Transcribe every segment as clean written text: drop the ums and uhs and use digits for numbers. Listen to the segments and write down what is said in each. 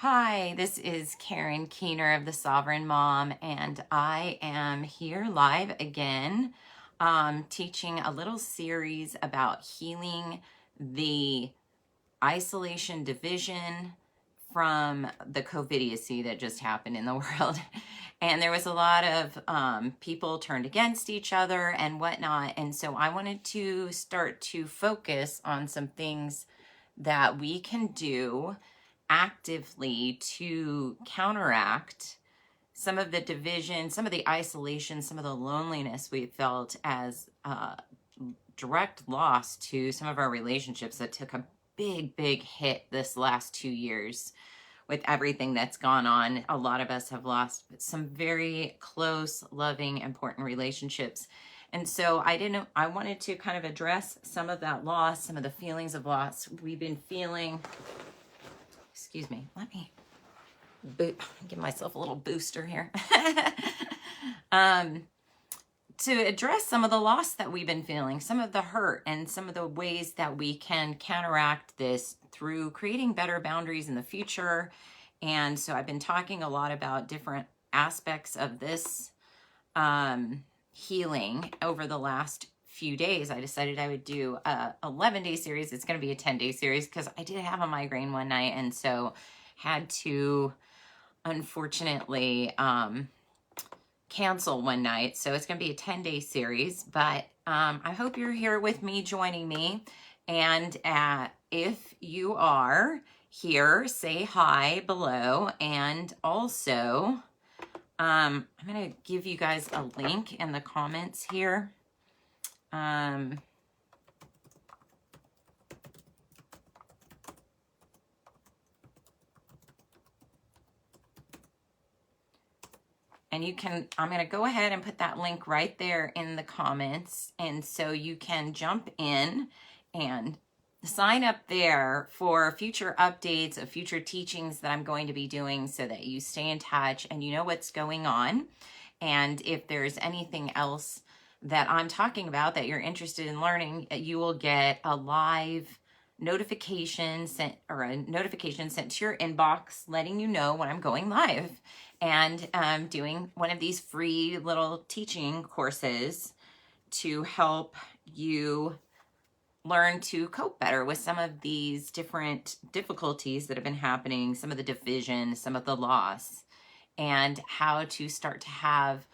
Hi, this is Karen Keener of the Sovereign Mom, and I am here live again, teaching a little series about healing the isolation division from the COVIDiocy that just happened in the world. And there was a lot of people turned against each other and whatnot. And so I wanted to start to focus on some things that we can do actively to counteract some of the division, some of the isolation, some of the loneliness we felt as direct loss to some of our relationships that took a big hit this last 2 years with everything that's gone on. A lot of us have lost some very close, loving, important relationships. And so I wanted to kind of address some of that loss, some of the feelings of loss we've been feeling. Excuse me, let me give myself a little booster here. To address some of the loss that we've been feeling, some of the hurt, and some of the ways that we can counteract this through creating better boundaries in the future. And so I've been talking a lot about different aspects of this healing over the last few days. I decided I would do a 11-day series. It's going to be a 10-day series because I did have a migraine one night, and so had to unfortunately cancel one night. So it's going to be a 10-day series, but I hope you're here with me, joining me. And if you are here, say hi below. And also, I'm going to give you guys a link in the comments here. And you can, I'm going to go ahead and put that link right there in the comments. And so you can jump in and sign up there for future updates of future teachings that I'm going to be doing so that you stay in touch and you know what's going on. And if there's anything else that I'm talking about that you're interested in learning, you will get a live notification sent, or a notification sent to your inbox letting you know when I'm going live and doing one of these free little teaching courses to help you learn to cope better with some of these different difficulties that have been happening, some of the division, some of the loss, and how to start to have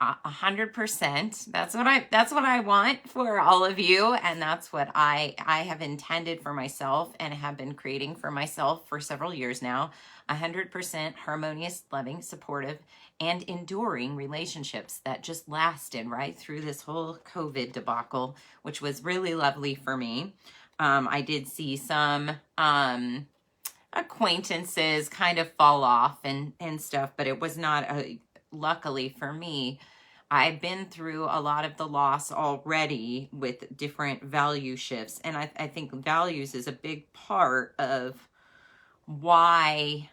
100%. That's what I want for all of you, and that's what I have intended for myself and have been creating for myself for several years now. 100% harmonious, loving, supportive, and enduring relationships that just lasted right through this whole COVID debacle, which was really lovely for me. I did see some acquaintances kind of fall off and stuff, but it was not luckily for me. I've been through a lot of the loss already with different value shifts. And I think values is a big part of why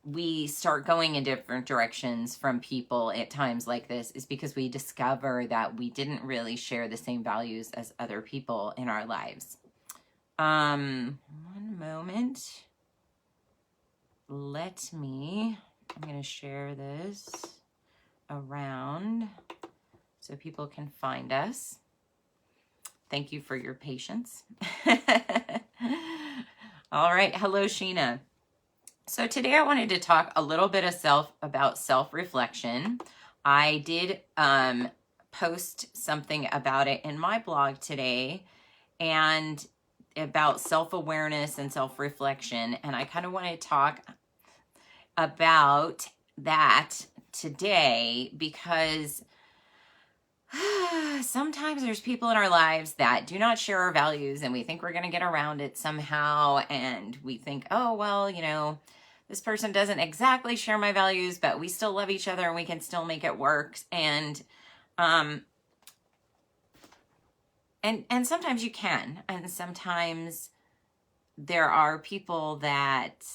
we start going in different directions from people at times like this, is because we discover that we didn't really share the same values as other people in our lives. One moment. I'm going to share this around so people can find us. Thank you for your patience. All right. Hello, Sheena. So today I wanted to talk a little bit about self-reflection. I did post something about it in my blog today, and about self-awareness and self-reflection. And I kind of want to talk about that today because sometimes there's people in our lives that do not share our values, and we think we're going to get around it somehow. And we think, oh, well, you know, this person doesn't exactly share my values, but we still love each other and we can still make it work. And sometimes you can, and sometimes there are people that,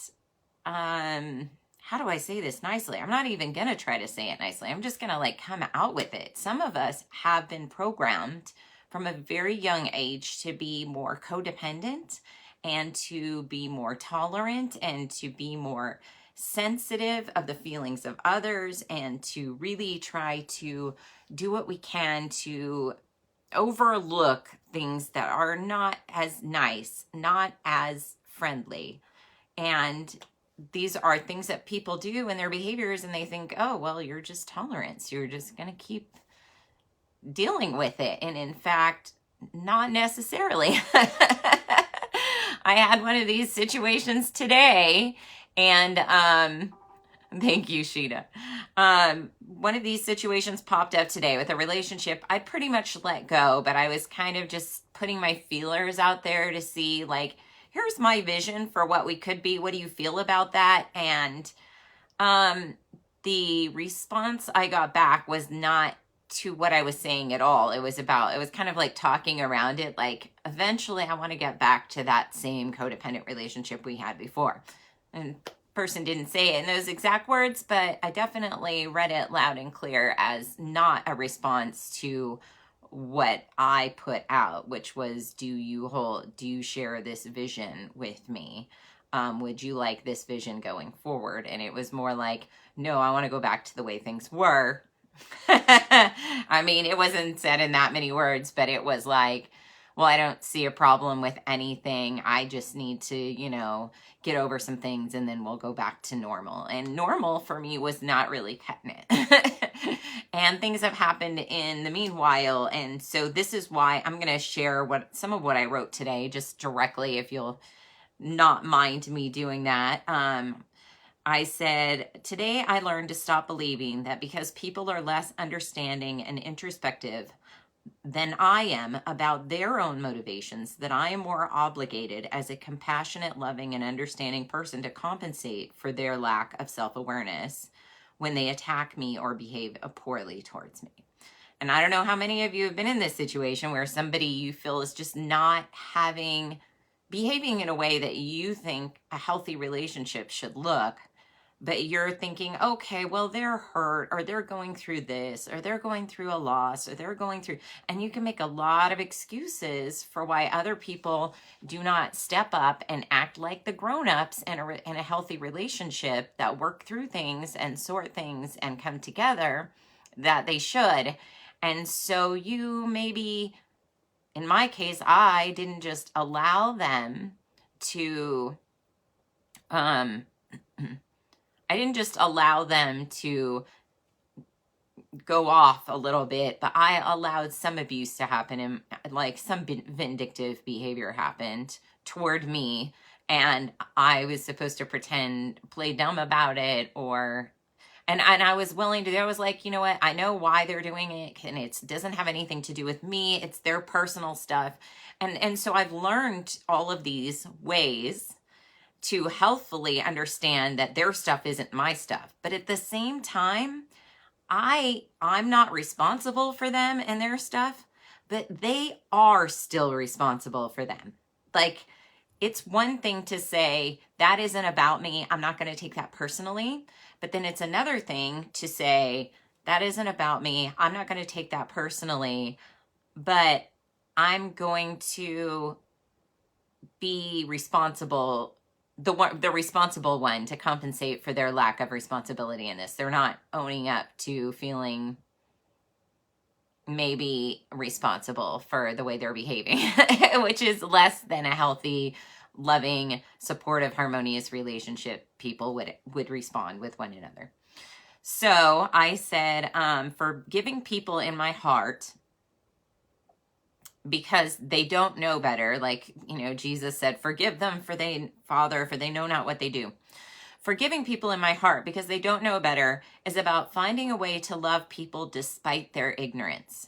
how do I say this nicely? I'm not even going to try to say it nicely. I'm just going to like come out with it. Some of us have been programmed from a very young age to be more codependent and to be more tolerant and to be more sensitive of the feelings of others, and to really try to do what we can to overlook things that are not as nice, not as friendly. And these are things that people do in their behaviors, and they think, oh, well, you're just tolerant, so you're just going to keep dealing with it. And in fact, not necessarily. I had one of these situations today, and thank you, Sheeta. One of these situations popped up today with a relationship I pretty much let go, but I was kind of just putting my feelers out there to see, like, here's my vision for what we could be. What do you feel about that? And the response I got back was not to what I was saying at all. It was kind of like talking around it. Like, eventually I want to get back to that same codependent relationship we had before. And person didn't say it in those exact words, but I definitely read it loud and clear as not a response to what I put out, which was, do you share this vision with me? Would you like this vision going forward? And it was more like, no, I want to go back to the way things were. I mean, it wasn't said in that many words, but it was like, well, I don't see a problem with anything. I just need to, get over some things, and then we'll go back to normal. And normal for me was not really cutting it. And things have happened in the meanwhile. And so this is why I'm going to share some of what I wrote today, just directly, if you'll not mind me doing that. I said, today I learned to stop believing that because people are less understanding and introspective than I am about their own motivations, that I am more obligated as a compassionate, loving, and understanding person to compensate for their lack of self-awareness when they attack me or behave poorly towards me. And I don't know how many of you have been in this situation where somebody you feel is just not behaving in a way that you think a healthy relationship should look, but you're thinking, okay, well, they're hurt, or they're going through this, or they're going through a loss, or they're going through, and you can make a lot of excuses for why other people do not step up and act like the grown-ups in a healthy relationship that work through things and sort things and come together that they should. And so you maybe, in my case, I didn't just allow them to, I didn't just allow them to go off a little bit, but I allowed some abuse to happen, and like some vindictive behavior happened toward me, and I was supposed to play dumb about it, and I was willing to. I was like, you know what? I know why they're doing it, and it doesn't have anything to do with me. It's their personal stuff, and so I've learned all of these ways to healthfully understand that their stuff isn't my stuff. But at the same time, I'm not responsible for them and their stuff, but they are still responsible for them. Like, it's one thing to say, that isn't about me, I'm not going to take that personally. But then it's another thing to say, that isn't about me, I'm not going to take that personally, but I'm going to be responsible, the responsible one, to compensate for their lack of responsibility in this. They're not owning up to feeling maybe responsible for the way they're behaving, which is less than a healthy, loving, supportive, harmonious relationship people would respond with one another. So I said, forgiving people in my heart because they don't know better. Like, Jesus said, forgive them, Father, for they know not what they do. Forgiving people in my heart because they don't know better is about finding a way to love people despite their ignorance.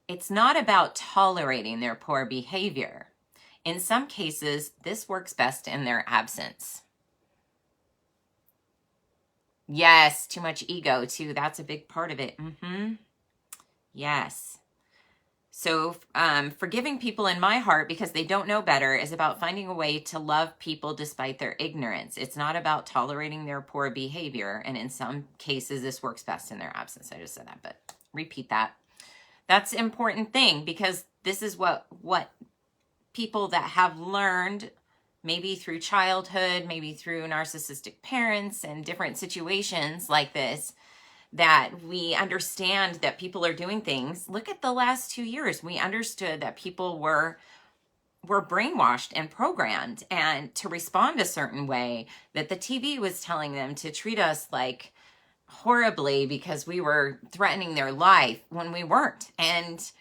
It's not about tolerating their poor behavior. In some cases, this works best in their absence. Yes, too much ego too. That's a big part of it. Yes. So forgiving people in my heart because they don't know better is about finding a way to love people despite their ignorance. It's not about tolerating their poor behavior. And in some cases, this works best in their absence. I just said that, but repeat that. That's an important thing, because this is what people that have learned maybe through childhood, maybe through narcissistic parents and different situations like this, that we understand that people are doing things. Look at the last 2 years. We understood that people were brainwashed and programmed and to respond a certain way, that the TV was telling them to treat us like horribly because we were threatening their life when we weren't. And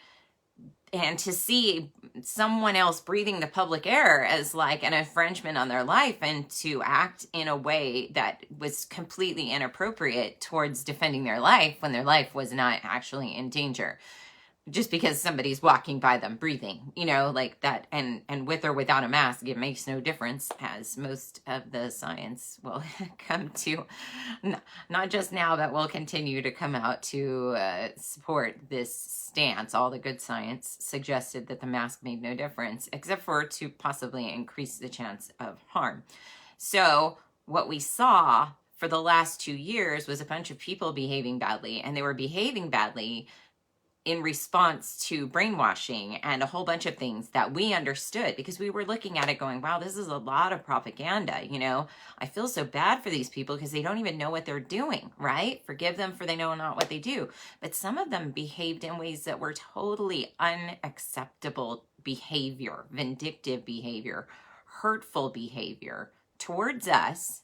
to see someone else breathing the public air as like an infringement on their life, and to act in a way that was completely inappropriate towards defending their life when their life was not actually in danger, just because somebody's walking by them breathing, like that, and with or without a mask, it makes no difference, as most of the science will come to, not just now, but will continue to come out to support this stance. All the good science suggested that the mask made no difference, except for to possibly increase the chance of harm. So what we saw for the last 2 years was a bunch of people behaving badly, and they were behaving badly in response to brainwashing and a whole bunch of things that we understood, because we were looking at it going, wow, this is a lot of propaganda. I feel so bad for these people because they don't even know what they're doing, right? Forgive them, for they know not what they do. But some of them behaved in ways that were totally unacceptable behavior, vindictive behavior, hurtful behavior towards us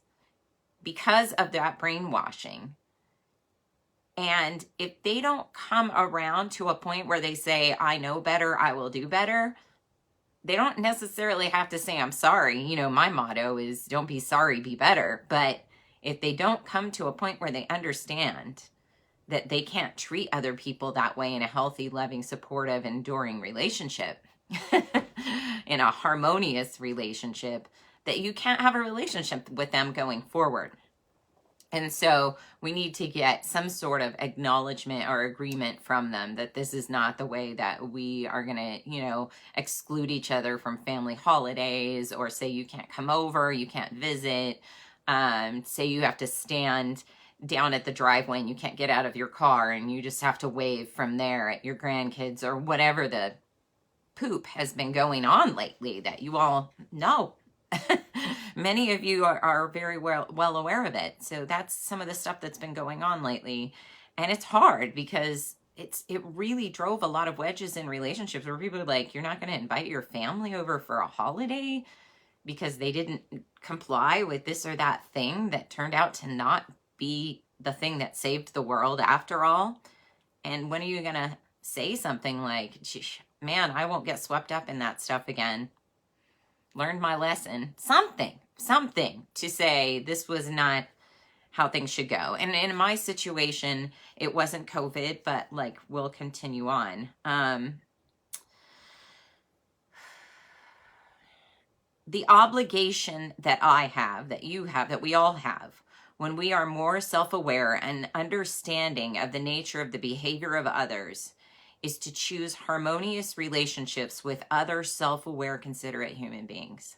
because of that brainwashing. And if they don't come around to a point where they say, I know better, I will do better, they don't necessarily have to say, I'm sorry. My motto is don't be sorry, be better. But if they don't come to a point where they understand that they can't treat other people that way in a healthy, loving, supportive, enduring relationship, in a harmonious relationship, that you can't have a relationship with them going forward. And so we need to get some sort of acknowledgement or agreement from them that this is not the way that we are going to, exclude each other from family holidays, or say you can't come over, you can't visit, say you have to stand down at the driveway and you can't get out of your car and you just have to wave from there at your grandkids, or whatever the poop has been going on lately that you all know. Many of you are very well aware of it. So that's some of the stuff that's been going on lately. And it's hard because it really drove a lot of wedges in relationships where people are like, you're not going to invite your family over for a holiday because they didn't comply with this or that thing that turned out to not be the thing that saved the world after all. And when are you going to say something like, man, I won't get swept up in that stuff again. Learned my lesson. Something to say this was not how things should go. And in my situation, it wasn't COVID, but we'll continue on. The obligation that I have, that you have, that we all have, when we are more self-aware and understanding of the nature of the behavior of others, is to choose harmonious relationships with other self-aware, considerate human beings.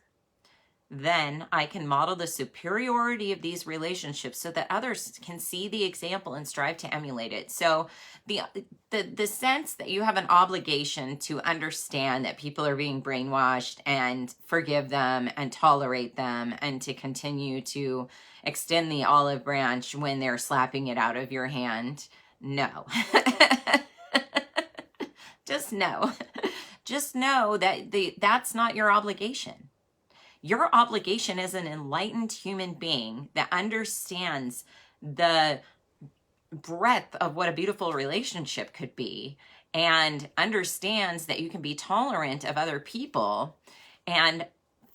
Then I can model the superiority of these relationships so that others can see the example and strive to emulate it. So the sense that you have an obligation to understand that people are being brainwashed and forgive them and tolerate them, and to continue to extend the olive branch when they're slapping it out of your hand, no. Just know that that's not your obligation. Your obligation as an enlightened human being that understands the breadth of what a beautiful relationship could be, and understands that you can be tolerant of other people and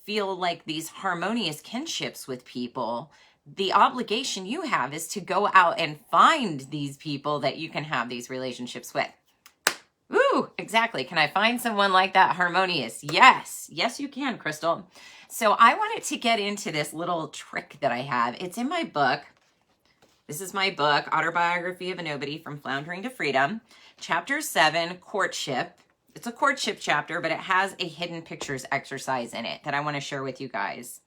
feel like these harmonious kinships with people. The obligation you have is to go out and find these people that you can have these relationships with. Ooh, exactly. Can I find someone like that harmonious? Yes. Yes, you can, Crystal. So I wanted to get into this little trick that I have. It's in my book. This is my book, Autobiography of a Nobody, From Floundering to Freedom. Chapter 7, Courtship. It's a courtship chapter, but it has a hidden pictures exercise in it that I want to share with you guys.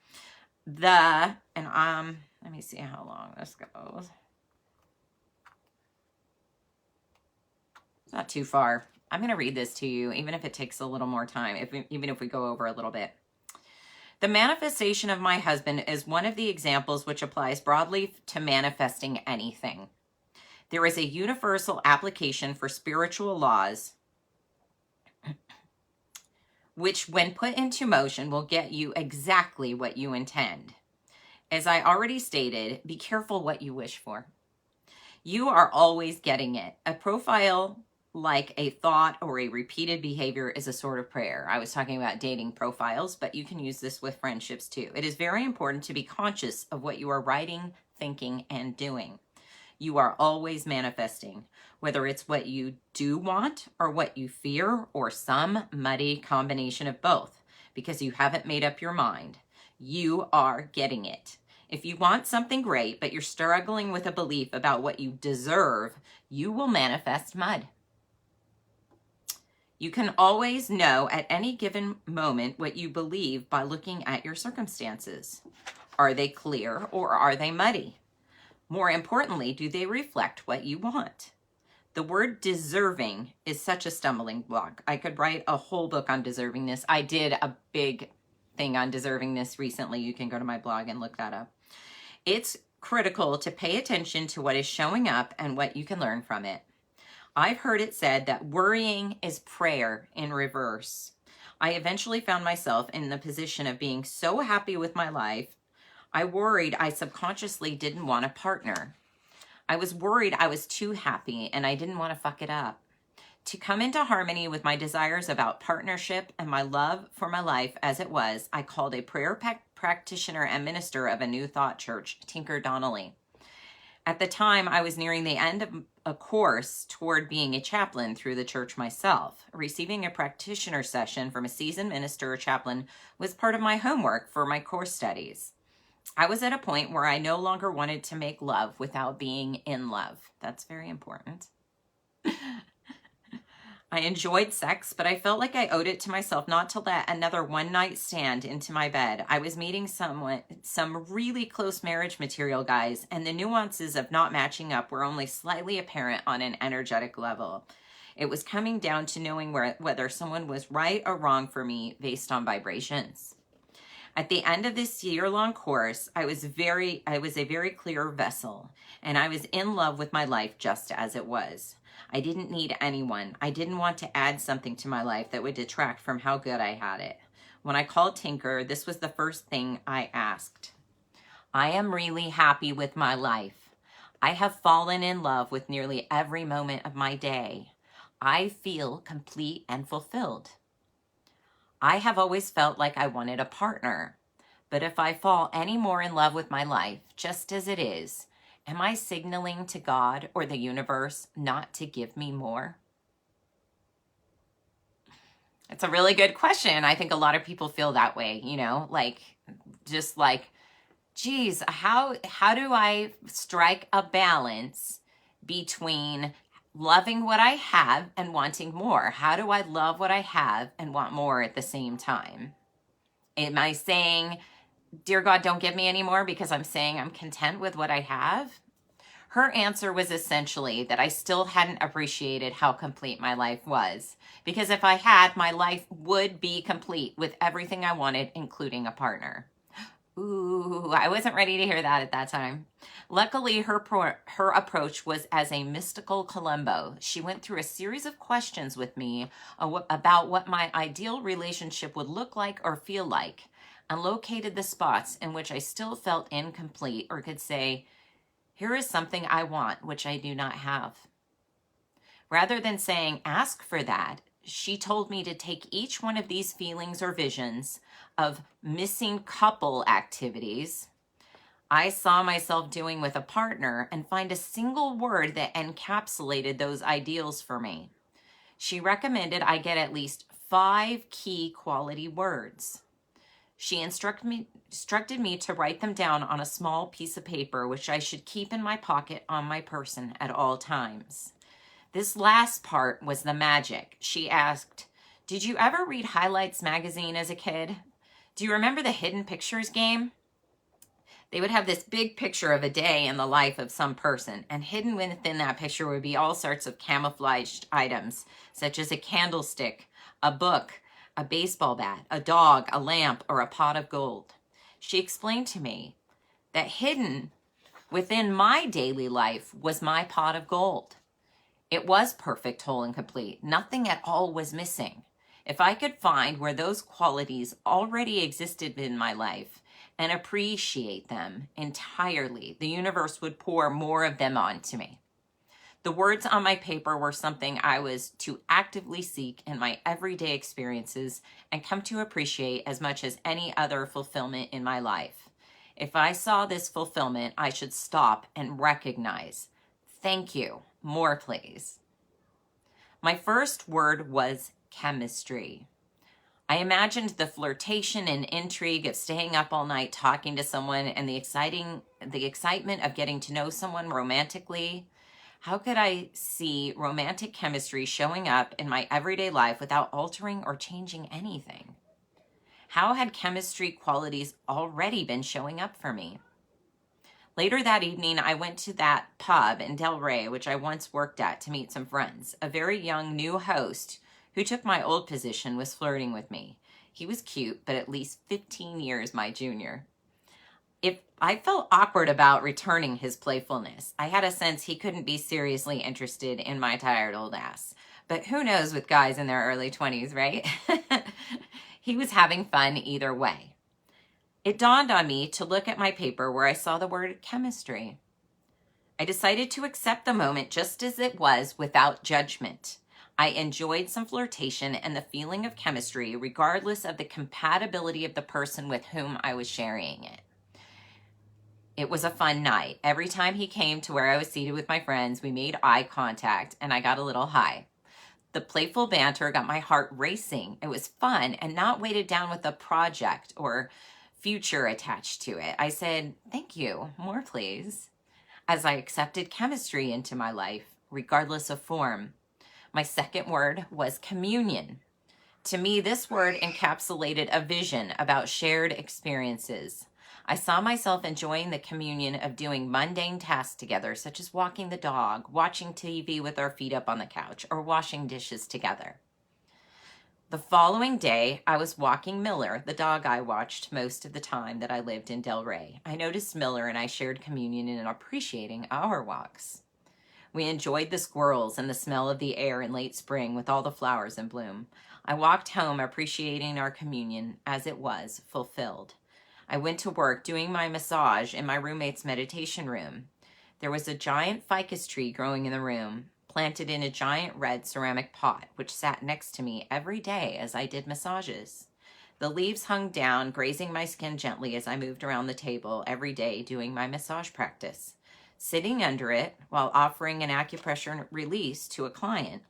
Let me see how long this goes. It's not too far. I'm going to read this to you, even if it takes a little more time, even if we go over a little bit. The manifestation of my husband is one of the examples which applies broadly to manifesting anything. There is a universal application for spiritual laws, which when put into motion will get you exactly what you intend. As I already stated, be careful what you wish for. You are always getting it. A profile like a thought or a repeated behavior is a sort of prayer. I was talking about dating profiles, but you can use this with friendships too. It is very important to be conscious of what you are writing, thinking, and doing. You are always manifesting, whether it's what you do want or what you fear or some muddy combination of both, because you haven't made up your mind. You are getting it. If you want something great, but you're struggling with a belief about what you deserve, you will manifest mud. You can always know at any given moment what you believe by looking at your circumstances. Are they clear or are they muddy? More importantly, do they reflect what you want? The word deserving is such a stumbling block. I could write a whole book on deservingness. I did a big thing on deservingness recently. You can go to my blog and look that up. It's critical to pay attention to what is showing up and what you can learn from it. I've heard it said that worrying is prayer in reverse. I eventually found myself in the position of being so happy with my life, I worried I subconsciously didn't want a partner. I was worried I was too happy and I didn't want to fuck it up. To come into harmony with my desires about partnership and my love for my life as it was, I called a prayer practitioner and minister of a New Thought church, Tinker Donnelly. At the time, I was nearing the end of a course toward being a chaplain through the church myself. Receiving a practitioner session from a seasoned minister or chaplain was part of my homework for my course studies. I was at a point where I no longer wanted to make love without being in love. That's very important. I enjoyed sex, but I felt like I owed it to myself not to let another one-night stand into my bed. I was meeting some really close marriage material guys, and the nuances of not matching up were only slightly apparent on an energetic level. It was coming down to knowing whether someone was right or wrong for me based on vibrations. At the end of this year-long course, I was a very clear vessel, and I was in love with my life just as it was. I didn't need anyone. I didn't want to add something to my life that would detract from how good I had it. When I called Tinker, this was the first thing I asked. I am really happy with my life. I have fallen in love with nearly every moment of my day. I feel complete and fulfilled. I have always felt like I wanted a partner, but if I fall any more in love with my life, just as it is, am I signaling to God or the universe not to give me more? It's a really good question. I think a lot of people feel that way, just like, geez, how do I strike a balance between loving what I have and wanting more? How do I love what I have and want more at the same time? Am I saying, dear God, don't give me any more because I'm saying I'm content with what I have? Her answer was essentially that I still hadn't appreciated how complete my life was. Because if I had, my life would be complete with everything I wanted, including a partner. Ooh, I wasn't ready to hear that at that time. Luckily, her approach was as a mystical Columbo. She went through a series of questions with me about what my ideal relationship would look like or feel like, and located the spots in which I still felt incomplete or could say, here is something I want, which I do not have. Rather than saying, ask for that, she told me to take each one of these feelings or visions of missing couple activities I saw myself doing with a partner and find a single word that encapsulated those ideals for me. She recommended I get at least 5 key quality words. She instructed me to write them down on a small piece of paper, which I should keep in my pocket on my person at all times. This last part was the magic. She asked, did you ever read Highlights magazine as a kid? Do you remember the hidden pictures game? They would have this big picture of a day in the life of some person, and hidden within that picture would be all sorts of camouflaged items, such as a candlestick, a book, a baseball bat, a dog, a lamp, or a pot of gold. She explained to me that hidden within my daily life was my pot of gold. It was perfect, whole, and complete. Nothing at all was missing. If I could find where those qualities already existed in my life and appreciate them entirely, the universe would pour more of them onto me. The words on my paper were something I was to actively seek in my everyday experiences and come to appreciate as much as any other fulfillment in my life. If I saw this fulfillment, I should stop and recognize, thank you, more please. My first word was chemistry. I imagined the flirtation and intrigue of staying up all night talking to someone and the excitement of getting to know someone romantically. How could I see romantic chemistry showing up in my everyday life without altering or changing anything? How had chemistry qualities already been showing up for me? Later that evening, I went to that pub in Delray, which I once worked at, to meet some friends. A very young new host who took my old position was flirting with me. He was cute, but at least 15 years my junior. If I felt awkward about returning his playfulness, I had a sense he couldn't be seriously interested in my tired old ass. But who knows with guys in their early 20s, right? He was having fun either way. It dawned on me to look at my paper where I saw the word chemistry. I decided to accept the moment just as it was without judgment. I enjoyed some flirtation and the feeling of chemistry regardless of the compatibility of the person with whom I was sharing it. It was a fun night. Every time he came to where I was seated with my friends, we made eye contact and I got a little high. The playful banter got my heart racing. It was fun and not weighted down with a project or future attached to it. I said, thank you, more please, as I accepted chemistry into my life, regardless of form. My second word was communion. To me, this word encapsulated a vision about shared experiences. I saw myself enjoying the communion of doing mundane tasks together, such as walking the dog, watching TV with our feet up on the couch, or washing dishes together. The following day, I was walking Miller, the dog I watched most of the time that I lived in Delray. I noticed Miller and I shared communion in appreciating our walks. We enjoyed the squirrels and the smell of the air in late spring with all the flowers in bloom. I walked home appreciating our communion as it was, fulfilled. I went to work doing my massage in my roommate's meditation room. There was a giant ficus tree growing in the room, planted in a giant red ceramic pot, which sat next to me every day as I did massages. The leaves hung down, grazing my skin gently as I moved around the table every day doing my massage practice. Sitting under it while offering an acupressure release to a client,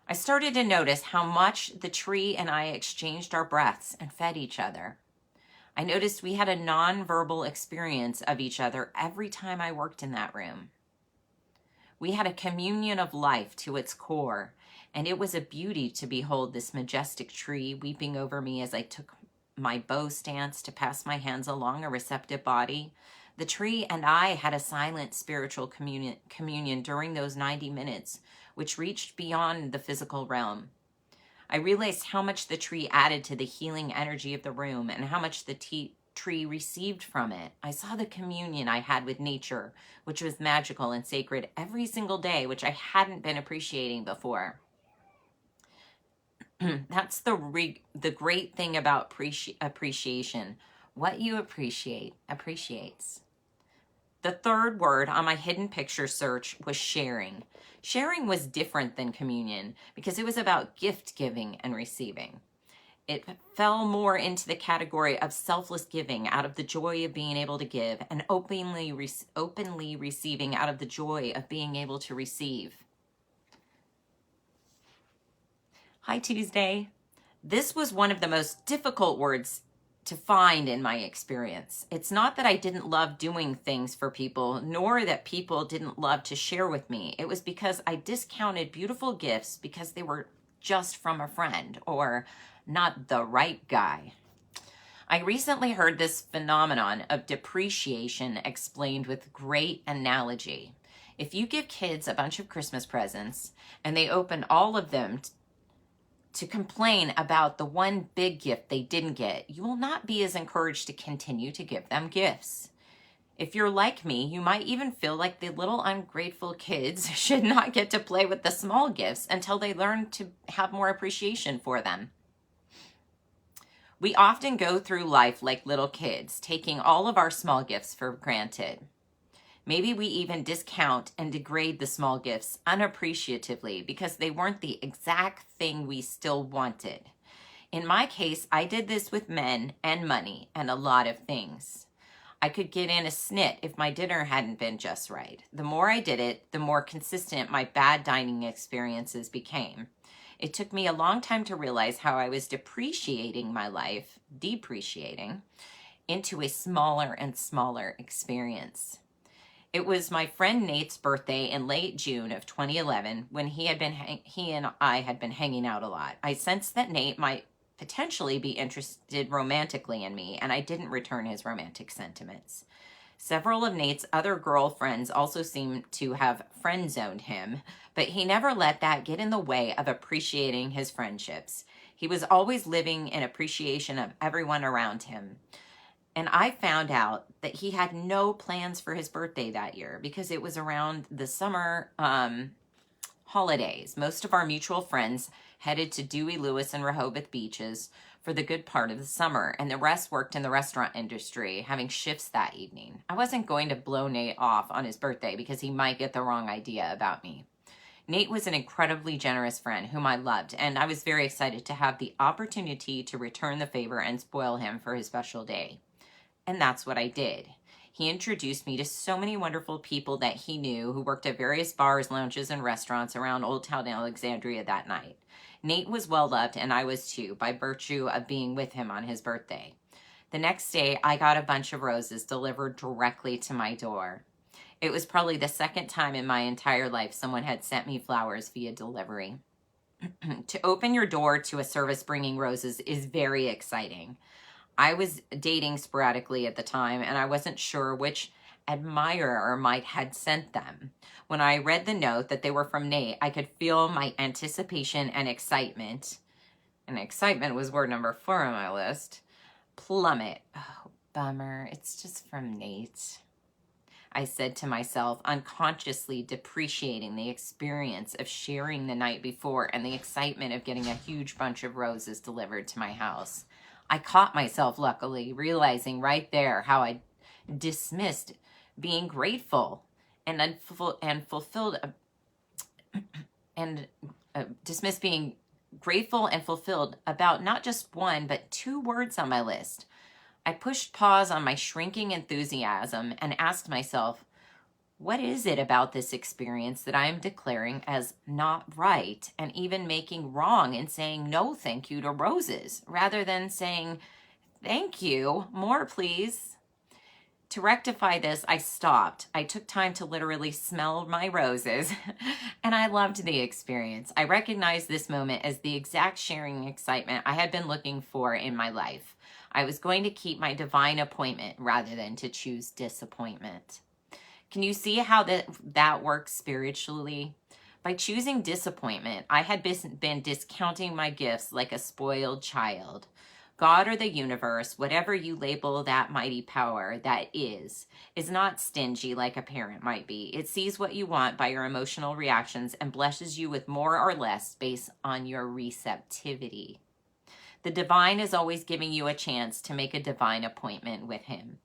I started to notice how much the tree and I exchanged our breaths and fed each other. I noticed we had a nonverbal experience of each other every time I worked in that room. We had a communion of life to its core, and it was a beauty to behold this majestic tree weeping over me as I took my bow stance to pass my hands along a receptive body. The tree and I had a silent spiritual communion during those 90 minutes, which reached beyond the physical realm. I realized how much the tree added to the healing energy of the room and how much the tree received from it. I saw the communion I had with nature, which was magical and sacred every single day, which I hadn't been appreciating before. That's the great thing about appreciation. What you appreciate appreciates. The third word on my hidden picture search was sharing. Sharing was different than communion because it was about gift giving and receiving. It fell more into the category of selfless giving out of the joy of being able to give and openly receiving out of the joy of being able to receive. Hi, Tuesday. This was one of the most difficult words to find in my experience. It's not that I didn't love doing things for people, nor that people didn't love to share with me. It was because I discounted beautiful gifts because they were just from a friend or not the right guy. I recently heard this phenomenon of depreciation explained with great analogy. If you give kids a bunch of Christmas presents and they open all of them to complain about the one big gift they didn't get, you will not be as encouraged to continue to give them gifts. If you're like me, you might even feel like the little ungrateful kids should not get to play with the small gifts until they learn to have more appreciation for them. We often go through life like little kids, taking all of our small gifts for granted. Maybe we even discount and degrade the small gifts unappreciatively because they weren't the exact thing we still wanted. In my case, I did this with men and money and a lot of things. I could get in a snit if my dinner hadn't been just right. The more I did it, the more consistent my bad dining experiences became. It took me a long time to realize how I was depreciating my life, into a smaller and smaller experience. It was my friend Nate's birthday in late June of 2011 when he and I had been hanging out a lot. I sensed that Nate might potentially be interested romantically in me, and I didn't return his romantic sentiments. Several of Nate's other girlfriends also seemed to have friend-zoned him, but he never let that get in the way of appreciating his friendships. He was always living in appreciation of everyone around him. And I found out that he had no plans for his birthday that year because it was around the summer holidays. Most of our mutual friends headed to Dewey, Lewis, and Rehoboth beaches for the good part of the summer, and the rest worked in the restaurant industry, having shifts that evening. I wasn't going to blow Nate off on his birthday because he might get the wrong idea about me. Nate was an incredibly generous friend whom I loved, and I was very excited to have the opportunity to return the favor and spoil him for his special day. And that's what I did. He introduced me to so many wonderful people that he knew who worked at various bars, lounges, and restaurants around Old Town Alexandria that night. Nate was well loved, and I was too, by virtue of being with him on his birthday. The next day, I got a bunch of roses delivered directly to my door. It was probably the second time in my entire life someone had sent me flowers via delivery. To open your door to a service bringing roses is very exciting. I was dating sporadically at the time, and I wasn't sure which admirer might had sent them. When I read the note that they were from Nate, I could feel my anticipation and excitement was word number 4 on my list, plummet. Oh, bummer. It's just from Nate, I said to myself, unconsciously depreciating the experience of sharing the night before and the excitement of getting a huge bunch of roses delivered to my house. I caught myself, luckily, realizing right there how I dismissed being grateful and fulfilled dismissed being grateful and fulfilled about not just one, but 2 words on my list. I pushed pause on my shrinking enthusiasm and asked myself, what is it about this experience that I am declaring as not right and even making wrong in saying no thank you to roses rather than saying thank you, more please? To rectify this, I stopped. I took time to literally smell my roses, and I loved the experience. I recognized this moment as the exact sharing excitement I had been looking for in my life. I was going to keep my divine appointment rather than to choose disappointment. Can you see how that works spiritually? By choosing disappointment, I had been discounting my gifts like a spoiled child. God or the universe, whatever you label that mighty power that is not stingy like a parent might be. It sees what you want by your emotional reactions and blesses you with more or less based on your receptivity. The divine is always giving you a chance to make a divine appointment with him.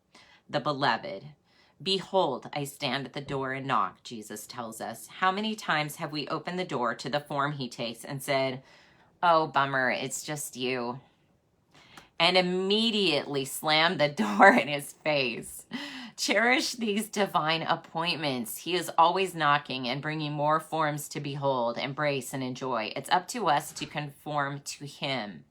The beloved. Behold, I stand at the door and knock, Jesus tells us. How many times have we opened the door to the form he takes and said, oh, bummer, it's just you, and immediately slammed the door in his face? Cherish these divine appointments. He is always knocking and bringing more forms to behold, embrace, and enjoy. It's up to us to conform to him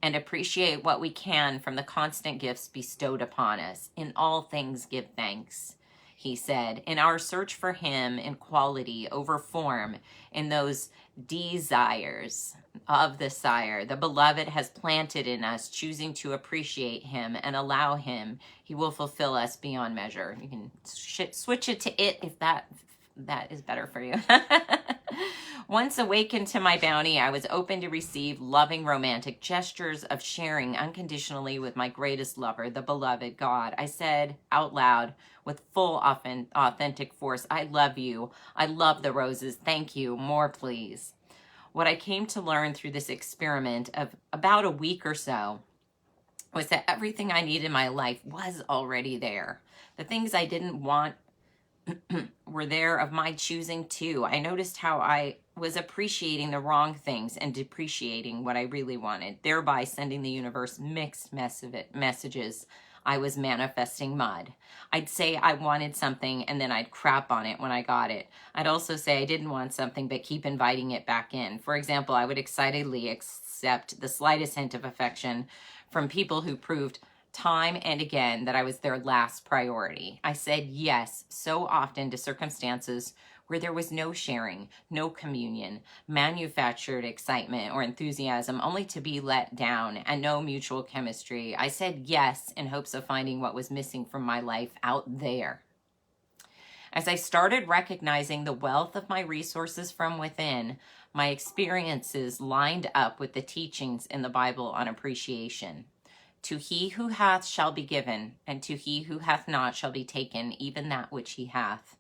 and appreciate what we can from the constant gifts bestowed upon us. In all things give thanks, he said. In our search for him in quality over form, in those desires of the sire, the beloved has planted in us, choosing to appreciate him and allow him. He will fulfill us beyond measure. You can switch it to it if that is better for you. Once awakened to my bounty, I was open to receive loving romantic gestures of sharing unconditionally with my greatest lover, the beloved God. I said out loud with full authentic force, I love you. I love the roses. Thank you. More, please. What I came to learn through this experiment of about a week or so was that everything I needed in my life was already there. The things I didn't want were there of my choosing too. I noticed how I was appreciating the wrong things and depreciating what I really wanted, thereby sending the universe mixed messages. I was manifesting mud. I'd say I wanted something and then I'd crap on it when I got it. I'd also say I didn't want something but keep inviting it back in. For example, I would excitedly accept the slightest hint of affection from people who proved time and again that I was their last priority. I said yes so often to circumstances where there was no sharing, no communion, manufactured excitement or enthusiasm, only to be let down, and no mutual chemistry. I said yes in hopes of finding what was missing from my life out there. As I started recognizing the wealth of my resources from within, my experiences lined up with the teachings in the Bible on appreciation. To he who hath shall be given, and to he who hath not shall be taken even that which he hath.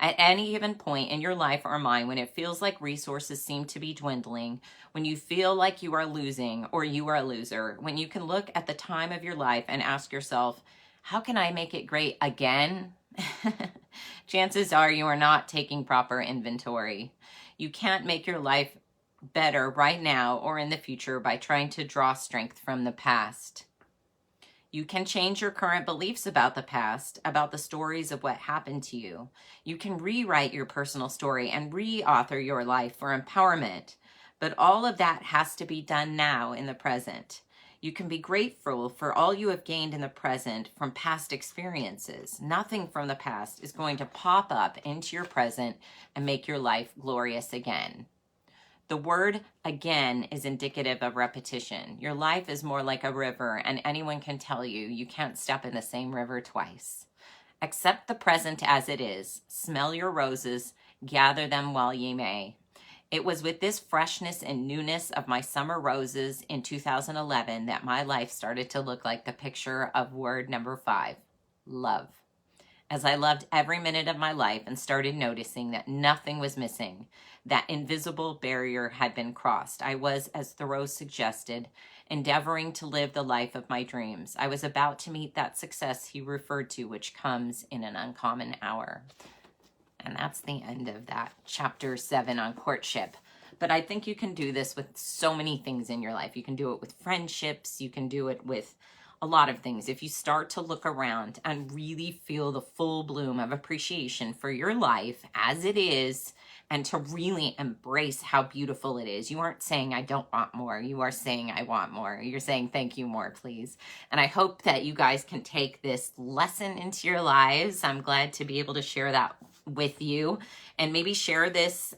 At any given point in your life or mine, when it feels like resources seem to be dwindling, when you feel like you are losing or you are a loser, when you can look at the time of your life and ask yourself, how can I make it great again? Chances are you are not taking proper inventory. You can't make your life better right now or in the future by trying to draw strength from the past. You can change your current beliefs about the past, about the stories of what happened to you. You can rewrite your personal story and re-author your life for empowerment. But all of that has to be done now in the present. You can be grateful for all you have gained in the present from past experiences. Nothing from the past is going to pop up into your present and make your life glorious again. The word again is indicative of repetition. Your life is more like a river, and anyone can tell you you can't step in the same river twice. Accept the present as it is. Smell your roses, gather them while ye may. It was with this freshness and newness of my summer roses in 2011 that my life started to look like the picture of word number 5, love. As I loved every minute of my life and started noticing that nothing was missing, that invisible barrier had been crossed. I was, as Thoreau suggested, endeavoring to live the life of my dreams. I was about to meet that success he referred to, which comes in an uncommon hour. And that's the end of that chapter 7 on courtship. But I think you can do this with so many things in your life. You can do it with friendships. You can do it with a lot of things. If you start to look around and really feel the full bloom of appreciation for your life as it is, and to really embrace how beautiful it is. You aren't saying, I don't want more. You are saying, I want more. You're saying, thank you, more, please. And I hope that you guys can take this lesson into your lives. I'm glad to be able to share that with you, and maybe share this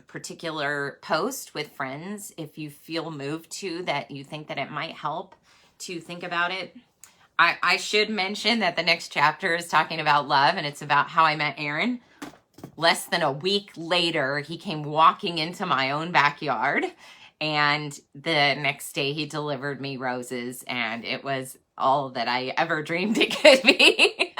particular post with friends if you feel moved to, that you think that it might help to think about it. I should mention that the next chapter is talking about love, and it's about how I met Aaron. Less than a week later, he came walking into my own backyard, and the next day he delivered me roses, and it was all that I ever dreamed it could be.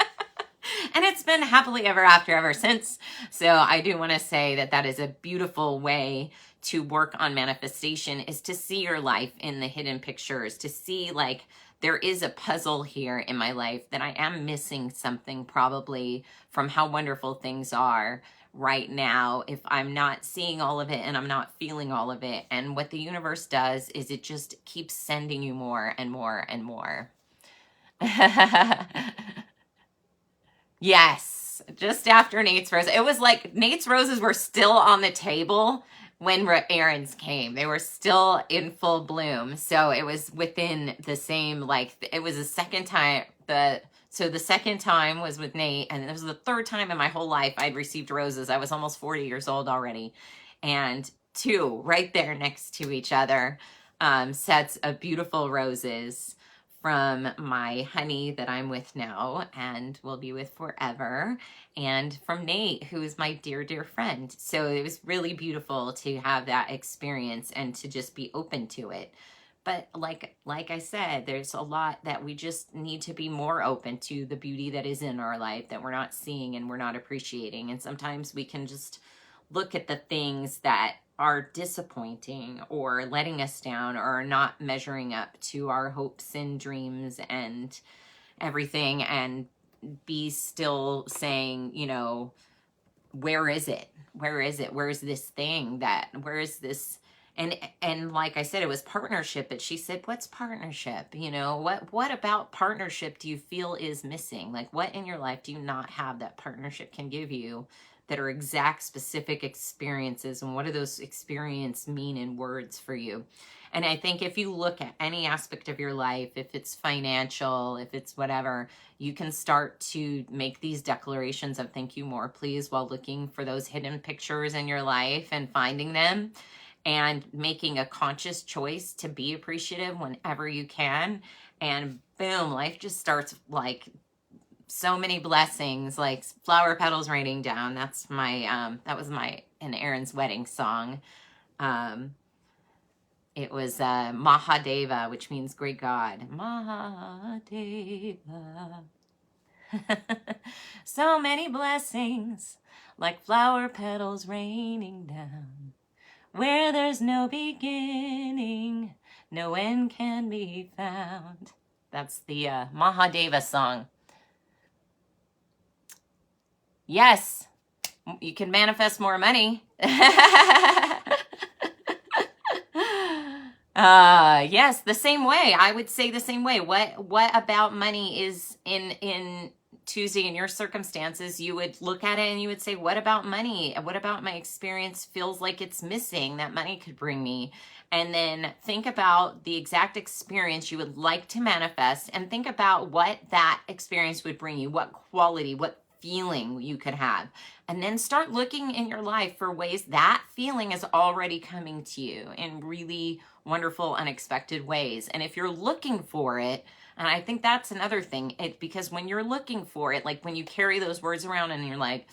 And it's been happily ever after ever since. So I do want to say that that is a beautiful way to work on manifestation, is to see your life in the hidden pictures, to see like there is a puzzle here in my life, that I am missing something probably from how wonderful things are right now if I'm not seeing all of it and I'm not feeling all of it. And what the universe does is it just keeps sending you more and more and more. Yes, just after Nate's roses. It was like Nate's roses were still on the table when Aaron's came. They were still in full bloom. So it was within the same, like, it was the second time. So the second time was with Nate, and it was the third time in my whole life I'd received roses. I was almost 40 years old already. And 2 right there next to each other, sets of beautiful roses from my honey that I'm with now and will be with forever, and from Nate, who is my dear, dear friend. So it was really beautiful to have that experience and to just be open to it. But like I said, there's a lot that we just need to be more open to, the beauty that is in our life that we're not seeing and we're not appreciating. And sometimes we can just look at the things that are disappointing or letting us down or not measuring up to our hopes and dreams and everything, and be still saying, you know, where is it? Where is it? Where is this thing that, where is this? And like I said, it was partnership, but she said, what's partnership? You know, what about partnership do you feel is missing? Like, what in your life do you not have that partnership can give you, that are exact specific experiences? And what do those experiences mean in words for you? And I think if you look at any aspect of your life, if it's financial, if it's whatever, you can start to make these declarations of thank you, more please, while looking for those hidden pictures in your life and finding them and making a conscious choice to be appreciative whenever you can. And boom, life just starts like so many blessings, like flower petals raining down. That's my, that was and Aaron's wedding song. It was Mahadeva, which means great God. Mahadeva. So many blessings, like flower petals raining down. Where there's no beginning, no end can be found. That's the Mahadeva song. Yes, you can manifest more money. Yes, the same way. I would say the same way. What about money is in Tuesday in your circumstances? You would look at it and you would say, what about money? What about my experience feels like it's missing that money could bring me? And then think about the exact experience you would like to manifest, and think about what that experience would bring you, what quality, what feeling you could have. And then start looking in your life for ways that feeling is already coming to you in really wonderful, unexpected ways. And if you're looking for it, and I think that's another thing, because when you're looking for it, like when you carry those words around and you're like,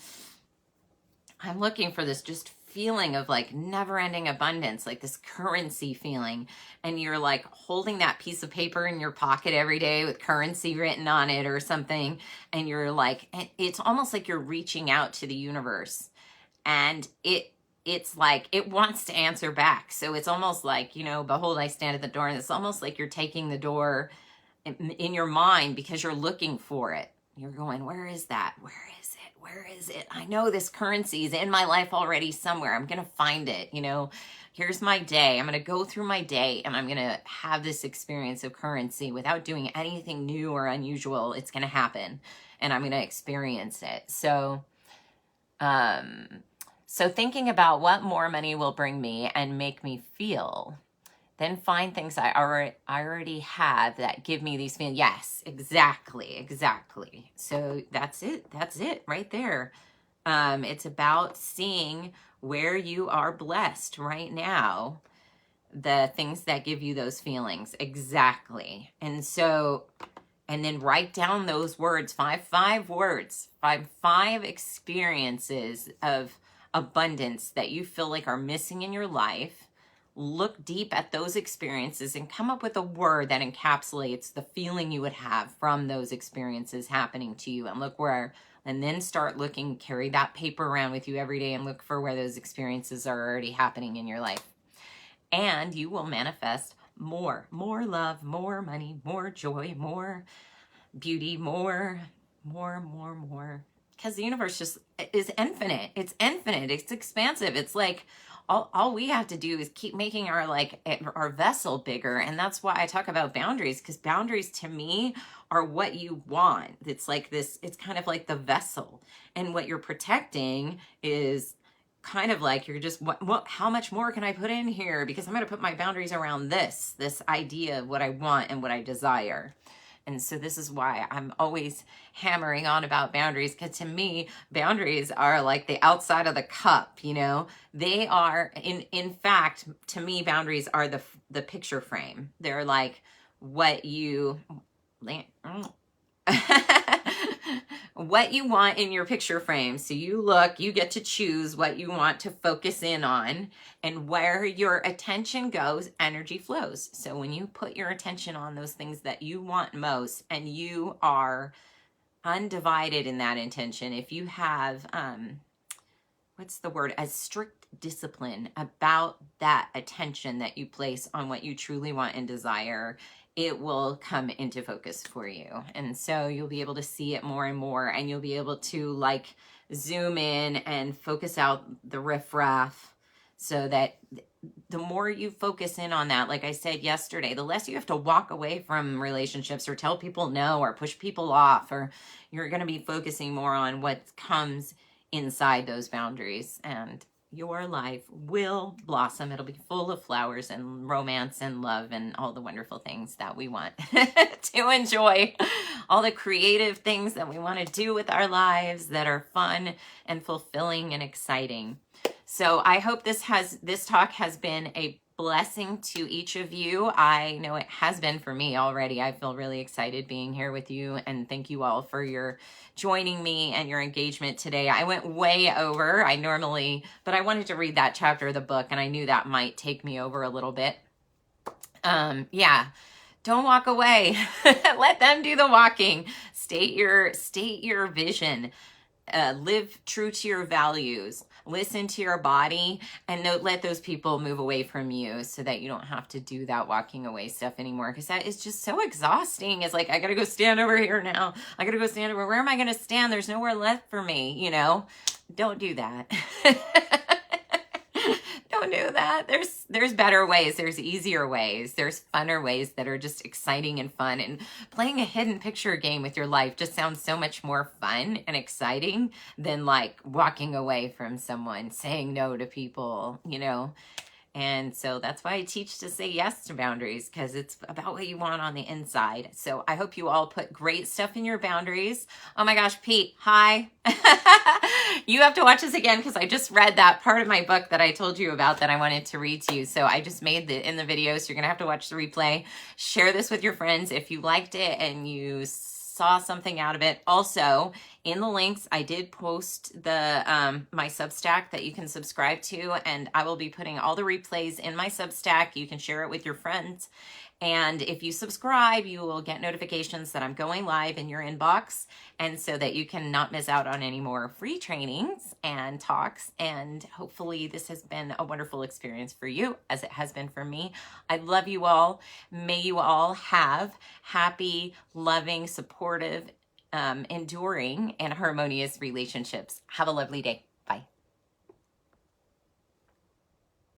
I'm looking for this just feeling of like never-ending abundance, like this currency feeling, and you're like holding that piece of paper in your pocket every day with currency written on it or something, and you're like, it's almost like you're reaching out to the universe, and it's like it wants to answer back. So it's almost like, you know, behold, I stand at the door, and it's almost like you're taking the door in your mind because you're looking for it. You're going, where is that? Where is it? Where is it? I know this currency is in my life already somewhere. I'm going to find it. You know, here's my day. I'm going to go through my day and I'm going to have this experience of currency without doing anything new or unusual. It's going to happen and I'm going to experience it. So thinking about what more money will bring me and make me feel, then find things I already have that give me these feelings. Yes, exactly. So that's it right there. It's about seeing where you are blessed right now, the things that give you those feelings. Exactly. And so, and then write down those words, five words, five experiences of abundance that you feel like are missing in your life. Look deep at those experiences and come up with a word that encapsulates the feeling you would have from those experiences happening to you, and look where, and then start looking, carry that paper around with you every day and look for where those experiences are already happening in your life. And you will manifest more love, more money, more joy, more beauty, more. Because the universe just is infinite. It's infinite. It's expansive. It's like, all we have to do is keep making our vessel bigger. And that's why I talk about boundaries, because boundaries to me are what you want. It's like this, it's kind of like the vessel, and what you're protecting is kind of like, you're just, how much more can I put in here? Because I'm going to put my boundaries around this idea of what I want and what I desire. And so this is why I'm always hammering on about boundaries, because to me, boundaries are like the outside of the cup, you know? They are, in fact, to me, boundaries are the picture frame. They're like what you what you want in your picture frame. So you look, you get to choose what you want to focus in on, and where your attention goes, energy flows. So when you put your attention on those things that you want most, and you are undivided in that intention, if you have what's the word, a strict discipline about that attention that you place on what you truly want and desire, it will come into focus for you. And so you'll be able to see it more and more, and you'll be able to like zoom in and focus out the riffraff, so that the more you focus in on that, like I said yesterday, the less you have to walk away from relationships or tell people no or push people off, or you're going to be focusing more on what comes inside those boundaries, and your life will blossom. It'll be full of flowers and romance and love and all the wonderful things that we want to enjoy, all the creative things that we want to do with our lives that are fun and fulfilling and exciting. So I hope this talk has been a blessing to each of you. I know it has been for me already. I feel really excited being here with you, and thank you all for your joining me and your engagement today. I went way over. But I wanted to read that chapter of the book, and I knew that might take me over a little bit. Yeah. Don't walk away. Let them do the walking. State your vision. Live true to your values. Listen to your body, and let those people move away from you, so that you don't have to do that walking away stuff anymore, because that is just so exhausting. It's like, I gotta go stand over here now. I gotta go stand over. Where am I gonna stand? There's nowhere left for me, you know? Don't do that. Don't do that. There's better ways. There's easier ways. There's funner ways that are just exciting and fun. And playing a hidden picture game with your life just sounds so much more fun and exciting than like walking away from someone, saying no to people, you know? And so that's why I teach to say yes to boundaries, because it's about what you want on the inside. So I hope you all put great stuff in your boundaries. Oh my gosh, Pete, hi. You have to watch this again, because I just read that part of my book that I told you about that I wanted to read to you. So I just made it in the video, so you're going to have to watch the replay. Share this with your friends if you liked it and you saw something out of it. Also, in the links, I did post the my Substack that you can subscribe to, and I will be putting all the replays in my Substack. You can share it with your friends. And if you subscribe, you will get notifications that I'm going live in your inbox, and so that you can not miss out on any more free trainings and talks. And hopefully this has been a wonderful experience for you, as it has been for me. I love you all. May you all have happy, loving, supportive, enduring, and harmonious relationships. Have a lovely day.